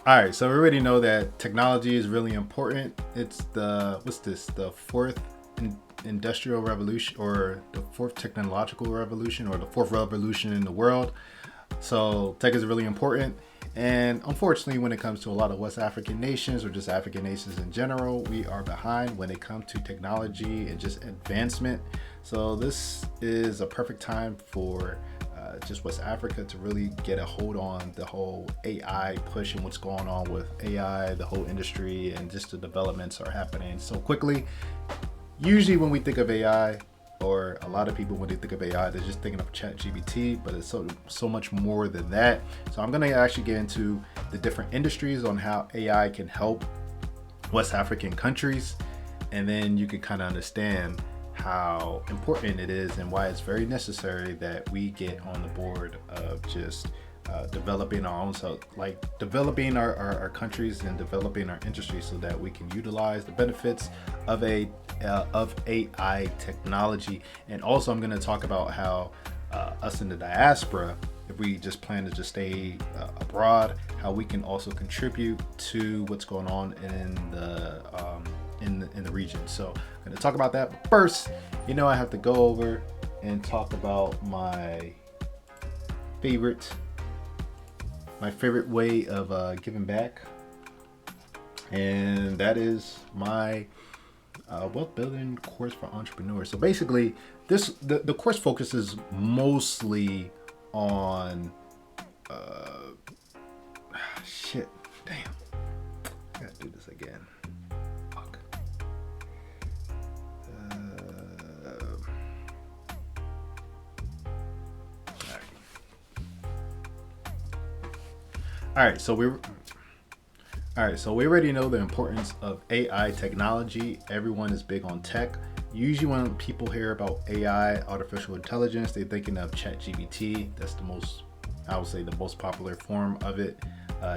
All right, so we already know that technology is really important. It's the fourth industrial revolution, or the fourth technological revolution, or the fourth revolution in the world. So tech is really important. And unfortunately, when it comes to a lot of West African nations or just African nations in general, we are behind when it comes to technology and just advancement. So this is a perfect time for just West Africa to really get a hold on the whole AI push and what's going on with AI, the whole industry, and just the developments are happening so quickly. Usually when we think of AI, or a lot of people when they think of AI, they're just thinking of ChatGPT, but it's so much more than that. So I'm going to actually get into the different industries on how AI can help West African countries, and then you can kind of understand how important it is and why it's very necessary that we get on the board of just developing our own self, like developing our countries and developing our industry so that we can utilize the benefits of AI technology. And also I'm going to talk about how us in the diaspora, if we just plan to just stay abroad, how we can also contribute to what's going on in the region. So I'm going to talk about that. But first, I have to go over and talk about my favorite way of giving back, and that is my wealth building course for entrepreneurs. So basically, the course focuses mostly on damn, I gotta do this again. Fuck. All right, so we already know the importance of AI technology. Everyone is big on tech. Usually when people hear about AI, artificial intelligence, they're thinking of ChatGPT. That's the most popular form of it.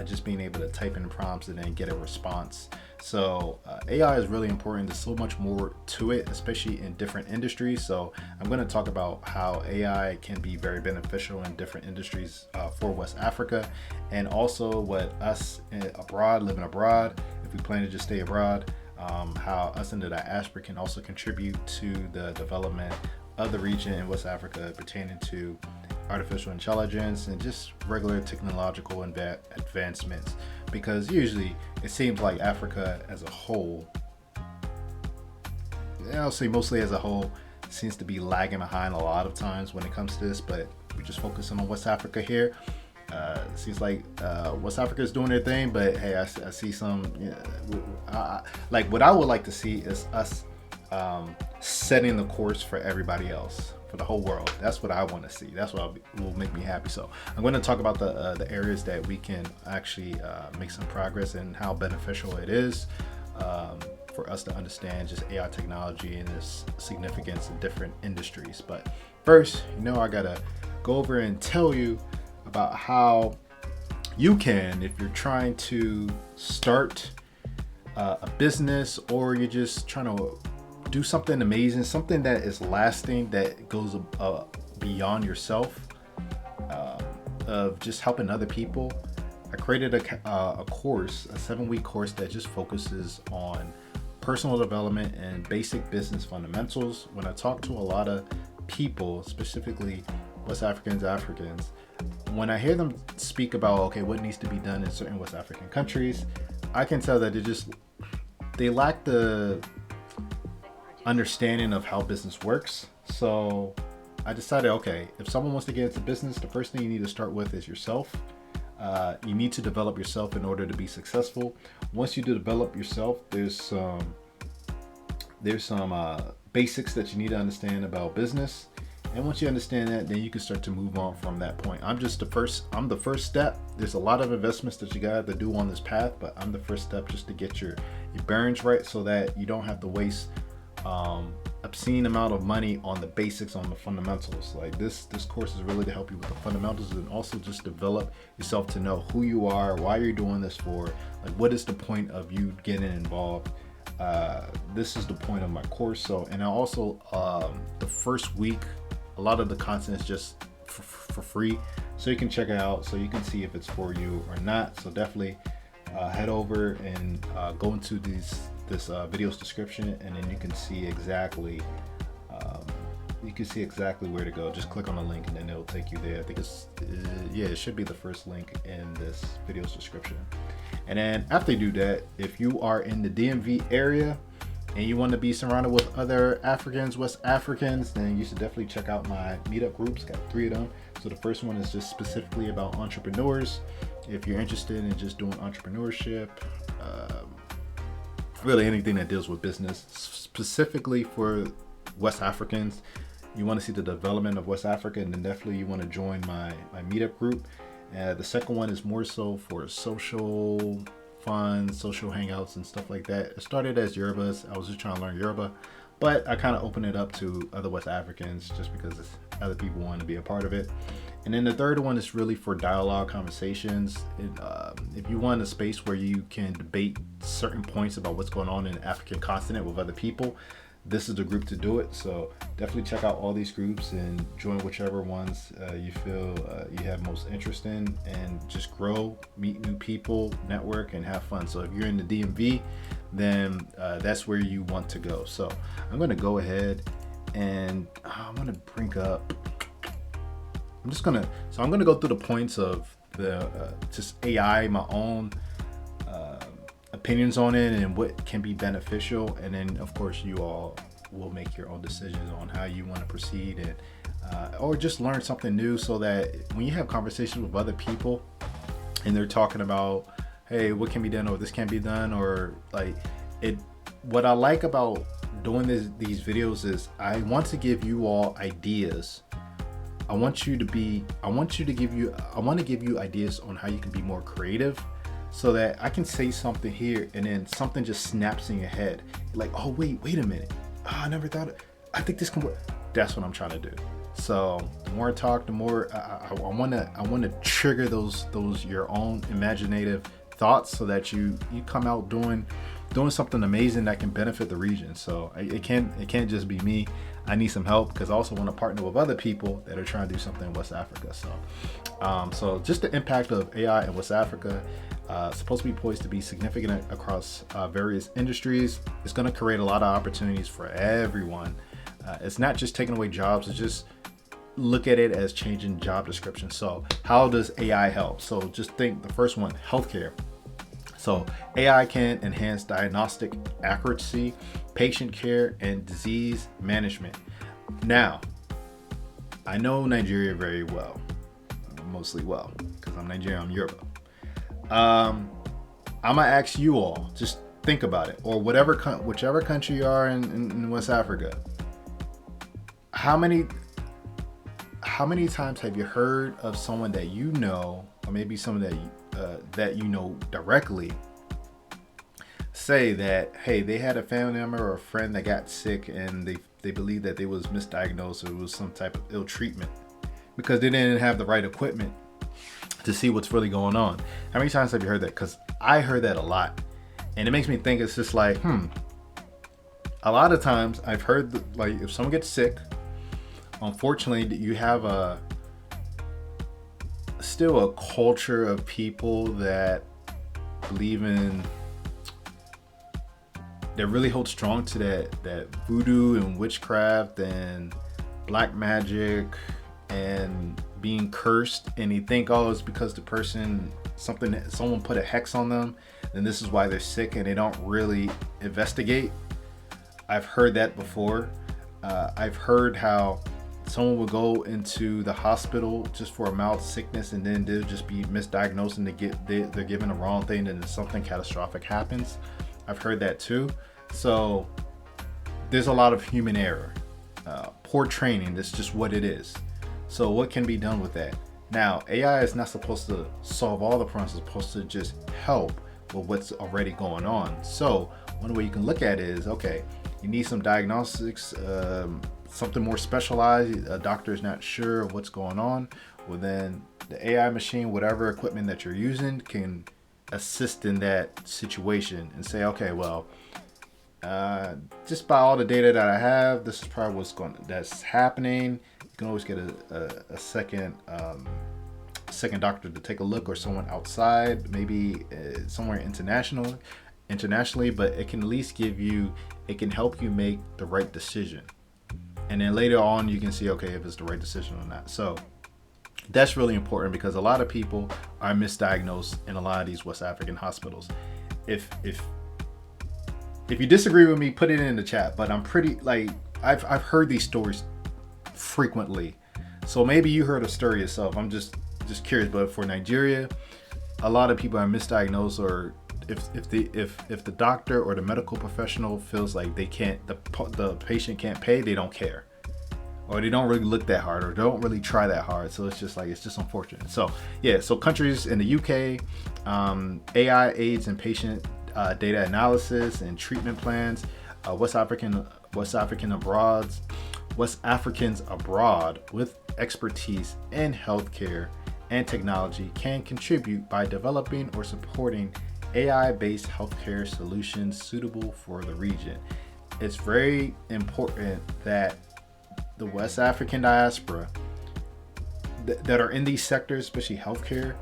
Just being able to type in prompts and then get a response. So AI is really important. There's so much more to it, especially in different industries. So I'm going to talk about how AI can be very beneficial in different industries for West Africa, and also what us living abroad, if we plan to just stay abroad, how us in the diaspora can also contribute to the development of the region in West Africa pertaining to artificial intelligence and just regular technological advancements. Because usually it seems like Africa as a whole, I'll say mostly as a whole, seems to be lagging behind a lot of times when it comes to this, but we're just focusing on West Africa here. It seems like West Africa is doing their thing, but hey, I see some, like what I would like to see is us setting the course for everybody else, for the whole world. That's what I want to see. That's what will make me happy. So I'm going to talk about the areas that we can actually make some progress and how beneficial it is for us to understand just AI technology and its significance in different industries. But first, I got to go over and tell you about how you can, if you're trying to start a business, or you're just trying to do something amazing, something that is lasting, that goes beyond yourself, of just helping other people. I created a course, a 7-week course that just focuses on personal development and basic business fundamentals. When I talk to a lot of people, specifically West Africans, when I hear them speak about, okay, what needs to be done in certain West African countries, I can tell that they lack the understanding of how business works. So I decided, okay, if someone wants to get into business, the first thing you need to start with is yourself. You need to develop yourself in order to be successful. Once you develop yourself, there's some basics that you need to understand about business. And once you understand that, then you can start to move on from that point. I'm the first step. There's a lot of investments that you got to do on this path, but I'm the first step just to get your bearings right, so that you don't have to waste obscene amount of money on the basics, on the fundamentals. Like this course is really to help you with the fundamentals, and also just develop yourself to know who you are, why you're doing this for, like what is the point of you getting involved. This is the point of my course. So, and I also the first week, a lot of the content is just for free, so you can check it out, so you can see if it's for you or not. So definitely head over and go into this video's description, and then you can see exactly where to go. Just click on the link and then it'll take you there. I think it should be the first link in this video's description. And then after you do that, if you are in the DMV area and you want to be surrounded with other Africans, West Africans, then you should definitely check out my meetup groups. Got 3 of them. So the first one is just specifically about entrepreneurs. If you're interested in just doing entrepreneurship, really anything that deals with business, specifically for West Africans, you want to see the development of West Africa, and then definitely you want to join my meetup group. The second one is more so for social fun, social hangouts and stuff like that. It started as Yorubas. I was just trying to learn Yoruba, but I kind of opened it up to other West Africans just because other people want to be a part of it. And then the third one is really for dialogue conversations. If you want a space where you can debate certain points about what's going on in the African continent with other people, this is the group to do it. So definitely check out all these groups and join whichever ones you feel you have most interest in, and just grow, meet new people, network, and have fun. So if you're in the DMV, then that's where you want to go. So I'm going to go ahead and I'm going to bring up, I'm going to go through the points of the just AI, my own opinions on it and what can be beneficial, and then of course you all will make your own decisions on how you want to proceed, and or just learn something new, so that when you have conversations with other people and they're talking about, hey, what can be done, or this can be done, or like it, what I like about doing these videos is I want to give you all ideas. I want to give you ideas on how you can be more creative, so that I can say something here and then something just snaps in your head. You're like, oh, wait a minute. Oh, I never thought I think this can work. That's what I'm trying to do. So the more I talk, the more I want to trigger those your own imaginative thoughts, so that you come out doing something amazing that can benefit the region. So it can't just be me. I need some help, because I also want to partner with other people that are trying to do something in West Africa. So just the impact of AI in West Africa, supposed to be poised to be significant across various industries. It's going to create a lot of opportunities for everyone. It's not just taking away jobs. It's just look at it as changing job descriptions. So how does AI help? So just think the first one, healthcare. So AI can enhance diagnostic accuracy, patient care, and disease management. Now, I know Nigeria very well, mostly well, because I'm Nigerian, I'm Yoruba. I'm gonna ask you all, just think about it, or whichever country you are in West Africa. How many times have you heard of someone that you know, or maybe someone that you know directly, say that, hey, they had a family member or a friend that got sick, and they believe that they was misdiagnosed, or it was some type of ill treatment because they didn't have the right equipment to see what's really going on? How many times have you heard that? Because I heard that a lot, and it makes me think, it's just like, a lot of times I've heard like, if someone gets sick, unfortunately you have still a culture of people that believe in, that really hold strong to that voodoo and witchcraft and black magic and being cursed, and they think, oh, it's because someone put a hex on them, and this is why they're sick, and they don't really investigate. I've heard that before. I've heard how someone will go into the hospital just for a mild sickness, and then they'll just be misdiagnosed, and they're given the wrong thing, and then something catastrophic happens. I've heard that too. So there's a lot of human error, poor training. That's just what it is. So what can be done with that? Now, AI is not supposed to solve all the problems. It's supposed to just help with what's already going on. So one way you can look at it is, okay, you need some diagnostics, something more specialized. A doctor is not sure of what's going on. Well, then the AI machine, whatever equipment that you're using, can assist in that situation and say, okay, well, just by all the data that I have, this is probably that's happening. You can always get a second second doctor to take a look, or someone outside, maybe somewhere internationally, but it can at least it can help you make the right decision. And then later on, you can see, okay, if it's the right decision or not. So that's really important, because a lot of people are misdiagnosed in a lot of these West African hospitals. If you disagree with me, put it in the chat. But I'm pretty, I've heard these stories frequently. So maybe you heard a story yourself. I'm just curious. But for Nigeria, a lot of people are misdiagnosed, or if the doctor or the medical professional feels like the patient can't pay, they don't care, or they don't really look that hard, or don't really try that hard. So it's just unfortunate. So yeah, so countries in the UK, AI aids in patient data analysis and treatment plans. West Africans abroad with expertise in healthcare and technology can contribute by developing or supporting AI-based healthcare solutions suitable for the region. It's very important that the West African diaspora that are in these sectors, especially healthcare,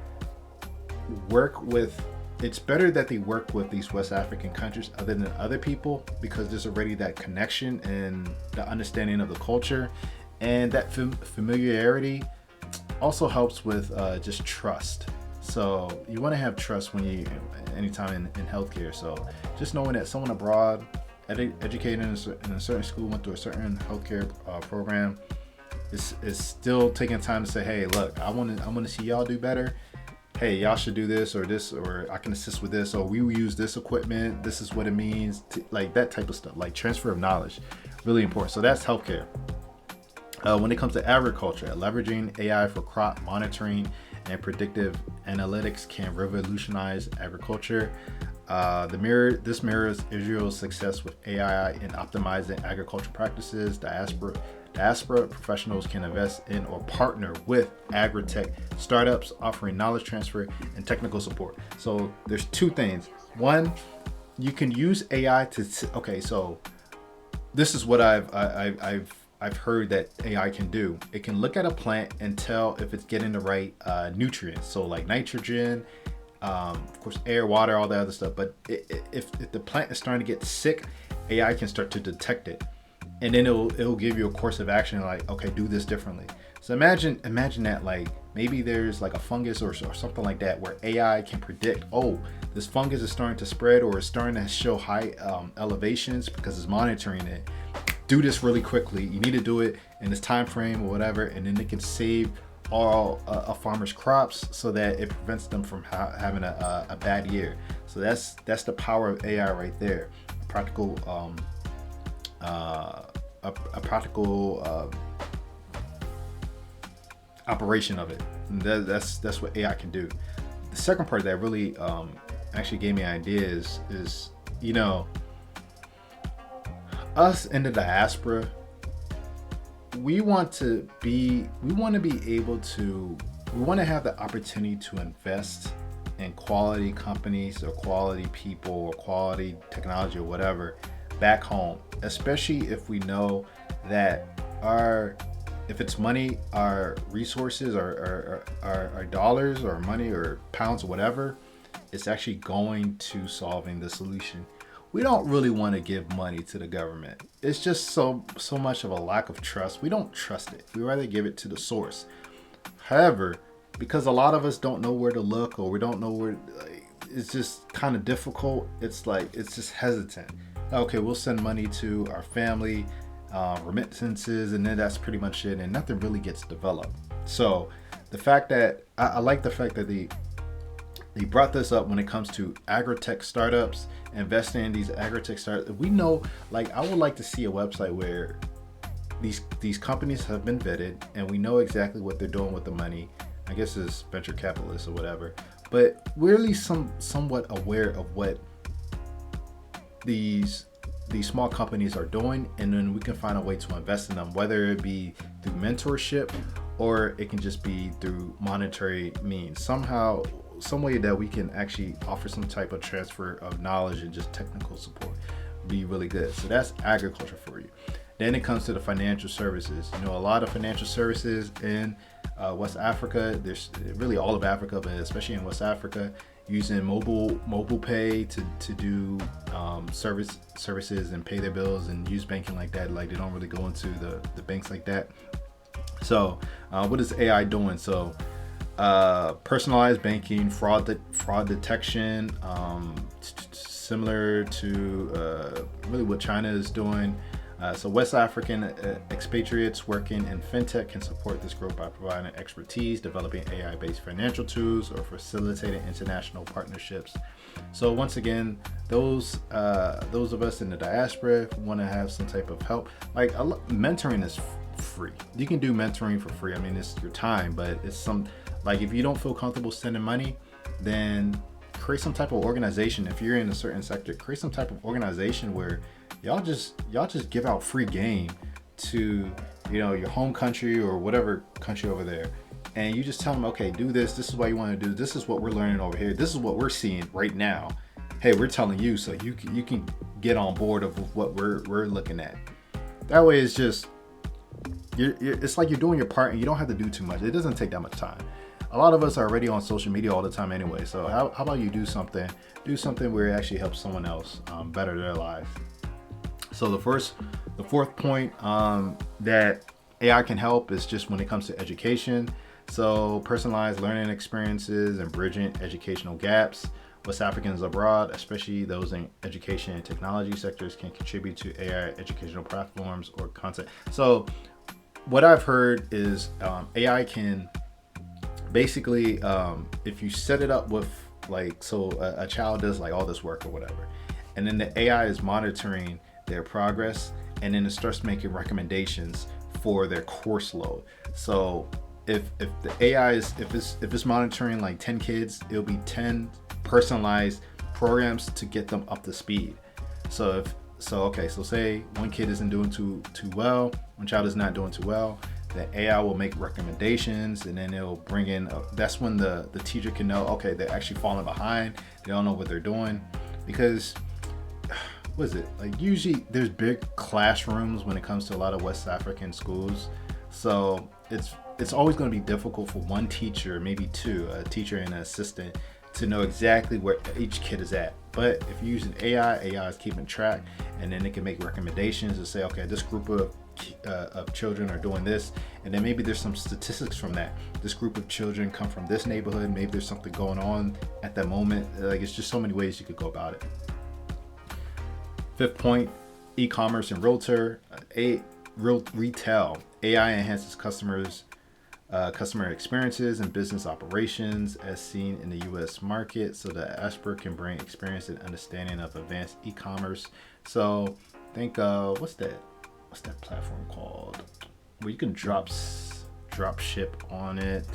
it's better that they work with these West African countries other than other people, because there's already that connection and the understanding of the culture, and that familiarity also helps with just trust. So you want to have trust anytime in healthcare. So just knowing that someone abroad, educated in a certain school, went through a certain healthcare program, is still taking time to say, hey, look, I want to see y'all do better. Hey, y'all should do this, or I can assist with this, or we will use this equipment. This is what it means, like that type of stuff, like transfer of knowledge, really important. So that's healthcare. When it comes to agriculture, leveraging AI for crop monitoring and predictive analytics can revolutionize agriculture. This mirrors Israel's success with AI in optimizing agricultural practices. Diaspora professionals can invest in or partner with agri-tech startups offering knowledge transfer and technical support. So there's two things. One, you can use AI so this is what I've heard that AI can do. It can look at a plant and tell if it's getting the right nutrients. So like nitrogen, of course, air, water, all that other stuff. But if the plant is starting to get sick, AI can start to detect it. And then it'll give you a course of action, like, okay, do this differently. So imagine that, like, maybe there's like a fungus or something like that, where AI can predict, oh, this fungus is starting to spread, or it's starting to show high elevations because it's monitoring it. Do this really quickly. You need to do it in this time frame or whatever, and then it can save all a farmer's crops, so that it prevents them from having a bad year. So that's the power of AI right there. Practical operation of it. And that's what AI can do. The second part that really actually gave me an idea is us in the diaspora, we want to have the opportunity to invest in quality companies or quality people or quality technology or whatever back home, especially if we know that if it's money, our resources, our dollars or money or pounds or whatever, it's actually going to solving the solution. We don't really want to give money to the government. It's just so much of a lack of trust. We don't trust it. We rather give it to the source. However, because a lot of us don't know where to look, or we don't know where, it's just kind of difficult. It's just hesitant. Okay, we'll send money to our family, remittances, and then that's pretty much it, and nothing really gets developed. So the fact that I like the fact that they brought this up when it comes to agri-tech startups, investing in these agri-tech startups. We know, I would like to see a website where these companies have been vetted and we know exactly what they're doing with the money. I guess it's venture capitalists or whatever, but we're at least somewhat aware of what these small companies are doing, and then we can find a way to invest in them, whether it be through mentorship or it can just be through monetary means. Somehow, some way that we can actually offer some type of transfer of knowledge and just technical support would be really good. So that's agriculture for you. Then it comes to the financial services. You know, a lot of financial services in West Africa, there's really all of Africa, but especially in West Africa, using mobile pay to do services and pay their bills and use banking like that. Like they don't really go into the banks like that. So what is AI doing? So personalized banking, fraud detection, similar to really what China is doing. So West African expatriates working in fintech can support this growth by providing expertise, developing AI-based financial tools, or facilitating international partnerships. So once again, those of us in the diaspora want to have some type of help. Like mentoring is free. You can do mentoring for free. I mean, it's your time, but it's some, like, if you don't feel comfortable spending money, then create some type of organization. If you're in a certain sector, create some type of organization where y'all just give out free game to, you know, your home country or whatever country over there, and you just tell them, okay, do this. This is what you want to do. This is what we're learning over here. This is what we're seeing right now. Hey, we're telling you, so you can get on board of what we're looking at. That way, it's just it's like you're doing your part, and you don't have to do too much. It doesn't take that much time. A lot of us are already on social media all the time anyway. So how about you do something where it actually helps someone else better their life. So the fourth point that AI can help is just when it comes to education. So personalized learning experiences and bridging educational gaps. West Africans abroad, especially those in education and technology sectors, can contribute to AI educational platforms or content. So what I've heard is AI can basically, if you set it up with like, so a child does like all this work or whatever, and then the AI is monitoring their progress, and then it starts making recommendations for their course load. So if the AI is, if it's monitoring like 10 kids, it'll be 10 personalized programs to get them up to speed. So say one kid isn't doing too well, one child is not doing too well, the AI will make recommendations, and then it'll bring in, that's when the teacher can know, okay, they're actually falling behind, they don't know what they're doing. Because what is it, like, usually there's big classrooms when it comes to a lot of West African schools, so it's always going to be difficult for one teacher, maybe two, a teacher and an assistant, to know exactly where each kid is at. But if you're using AI is keeping track, and then it can make recommendations and say, okay, this group of children are doing this, and then maybe there's some statistics from that. This group of children come from this neighborhood, maybe there's something going on at that moment. Like, it's just so many ways you could go about it. Fifth point, e-commerce and retail. AI enhances customer experiences and business operations as seen in the U.S. market, so the diaspora can bring experience and understanding of advanced e-commerce. So think, what's that platform called where you can drop ship on it?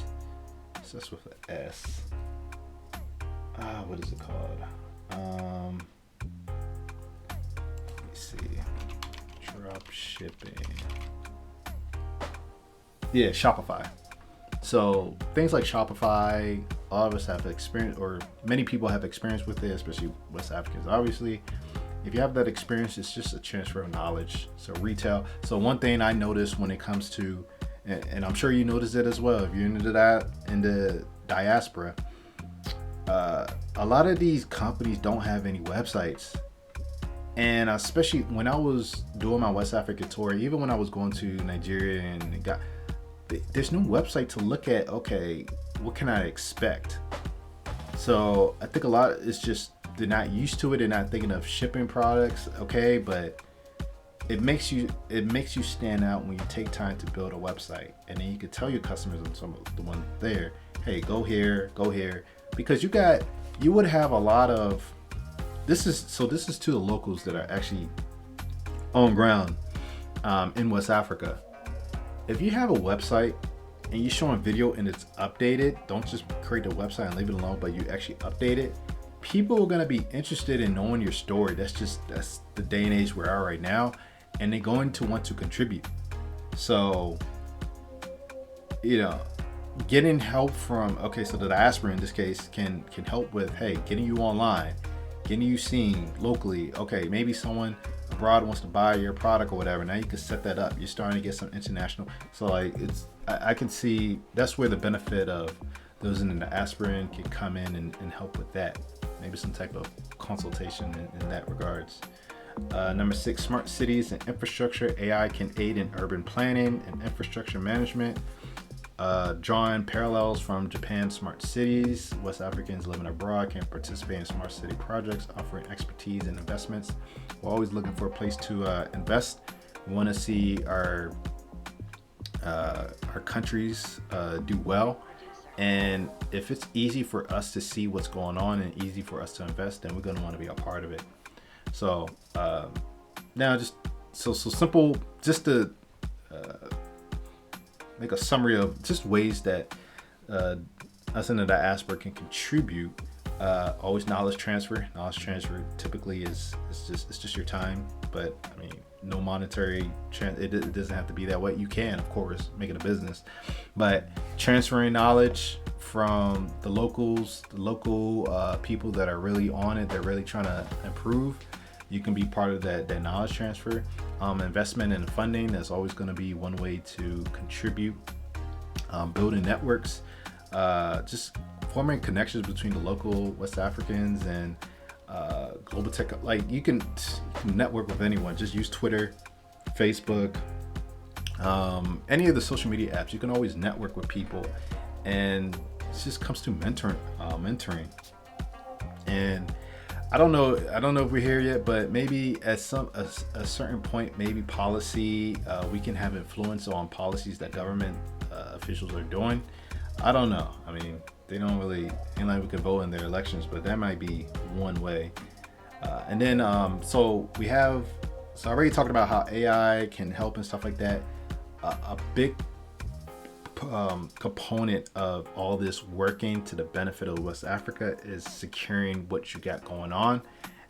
So that's with an S. What is it called? Let me see. Drop shipping. Yeah, Shopify. So things like Shopify, a lot of us have experience, or many people have experience with it, especially West Africans. Obviously, if you have that experience, it's just a transfer of knowledge. So retail. So one thing I noticed when it comes to, and I'm sure you noticed it as well, if you're into that in the diaspora, a lot of these companies don't have any websites. And especially when I was doing my West Africa tour, even when I was going to Nigeria, and there's no website to look at, okay, what can I expect? So I think a lot is just they're not used to it, they're not thinking of shipping products, okay, but it makes you stand out when you take time to build a website, and then you can tell your customers and some of the ones there, hey, go here, because you would have a lot of this is to the locals that are actually on ground in West Africa. If you have a website and you're showing video and it's updated, don't just create a website and leave it alone, but you actually update it. People are going to be interested in knowing your story. That's the day and age we are right now, and they're going to want to contribute. So, getting help from, so the diaspora in this case can help with, hey, getting you online, getting you seen locally. Okay, maybe someone, abroad wants to buy your product or whatever, now you can set that up. You're starting to get some international. So like I can see that's where the benefit of those in the diaspora can come in and help with that. Maybe some type of consultation in that regards. Number 6, smart cities and infrastructure. AI can aid in urban planning and infrastructure management. Drawing parallels from Japan's smart cities, West Africans living abroad can participate in smart city projects, offering expertise and investments. We're always looking for a place to invest. We want to see our countries do well. And if it's easy for us to see what's going on and easy for us to invest, then we're going to want to be a part of it. So now just so simple, just to make a summary of just ways that us in the diaspora can contribute. Always knowledge transfer. Knowledge transfer typically it's just your time, but I mean, no monetary it doesn't have to be that way. You can, of course, make it a business, but transferring knowledge from the local people that are really on it, they're really trying to improve. You can be part of that knowledge transfer. Investment and funding, that's always going to be one way to contribute. Building networks, just forming connections between the local West Africans and global tech. Like you can network with anyone. Just use Twitter, Facebook, any of the social media apps. You can always network with people, and it just comes to mentoring. And I don't know if we're here yet, but maybe at a certain point, maybe policy, we can have influence on policies that government officials are doing. I don't know. I mean, they don't really, ain't like we can vote in their elections, but that might be one way. And then, so I already talked about how AI can help and stuff like that. A big component of all this working to the benefit of West Africa is securing what you got going on.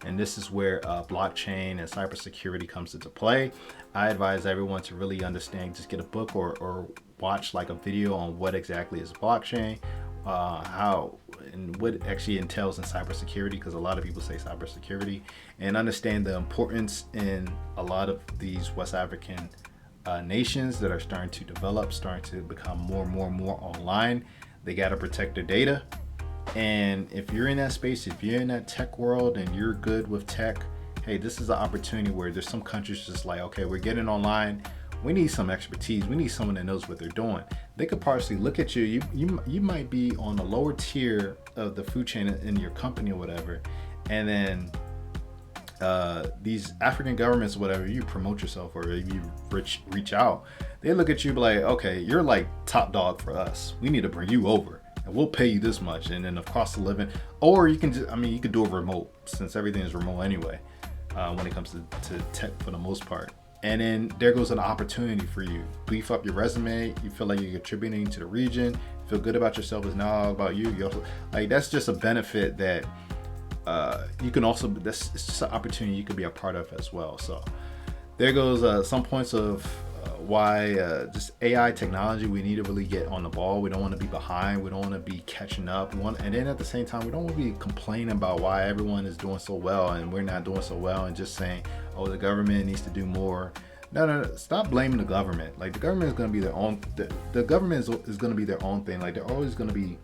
And this is where blockchain and cybersecurity comes into play. I advise everyone to really understand, just get a book or watch like a video on what exactly is blockchain, how and what actually entails in cybersecurity, because a lot of people say cybersecurity, and understand the importance in a lot of these West African nations that are starting to develop, starting to become more and more online. They got to protect their data. And if you're in that space, if you're in that tech world and you're good with tech, hey, this is an opportunity where there's some countries just like, okay, we're getting online. We need some expertise. We need someone that knows what they're doing. They could partially look at you. You might be on the lower tier of the food chain in your company or whatever. And then these African governments, whatever, you promote yourself or you reach out, they look at you like, okay, you're like top dog for us. We need to bring you over and we'll pay you this much. And then of cost of living, or you can you could do it remote, since everything is remote anyway, when it comes to tech for the most part. And then there goes an opportunity for you. Beef up your resume. You feel like you're contributing to the region. Feel good about yourself. It's not all about you. You also, like, that's just a benefit that you can also, it's just an opportunity you could be a part of as well. So there goes some points of why just AI technology, we need to really get on the ball. We don't want to be behind. We don't want to be catching up. And then at the same time, we don't want to be complaining about why everyone is doing so well and we're not doing so well, and just saying, oh, the government needs to do more. No. Stop blaming the government. Like, the government is going to be their own. The government is going to be their own thing. Like, they're always going to be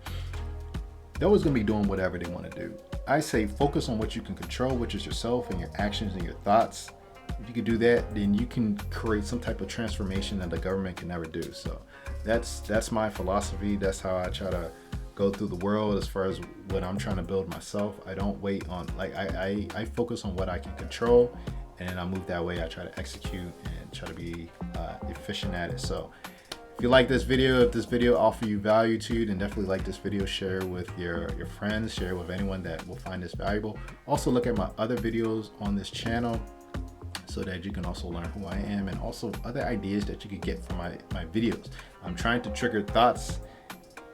doing whatever they want to do. I say focus on what you can control, which is yourself and your actions and your thoughts. If you can do that, then you can create some type of transformation that the government can never do. So that's my philosophy. That's how I try to go through the world as far as what I'm trying to build myself. I don't wait on, like, I focus on what I can control, and I move that way. I try to execute and try to be efficient at it. So if you like this video, if this video offer you value to you, then definitely like this video, share with your friends, share with anyone that will find this valuable. Also look at my other videos on this channel, so that you can also learn who I am and also other ideas that you could get from my videos. I'm trying to trigger thoughts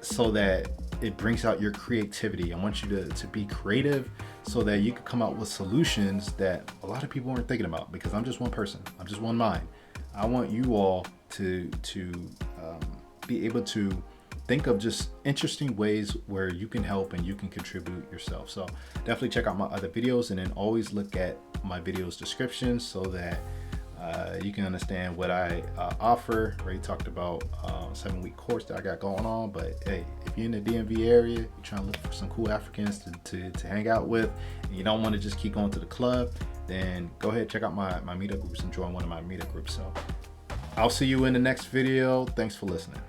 so that it brings out your creativity. I want you to be creative so that you can come out with solutions that a lot of people aren't thinking about, because I'm just one person. I'm just one mind. I want you all to be able to think of just interesting ways where you can help and you can contribute yourself. So definitely check out my other videos, and then always look at my videos descriptions so that you can understand what I offer. Already talked about 7-week course that I got going on, but hey, if you're in the DMV area, you're trying to look for some cool Africans to hang out with, and you don't want to just keep going to the club, then go ahead, check out my meetup groups and join one of my meetup groups. So I'll see you in the next video. Thanks for listening.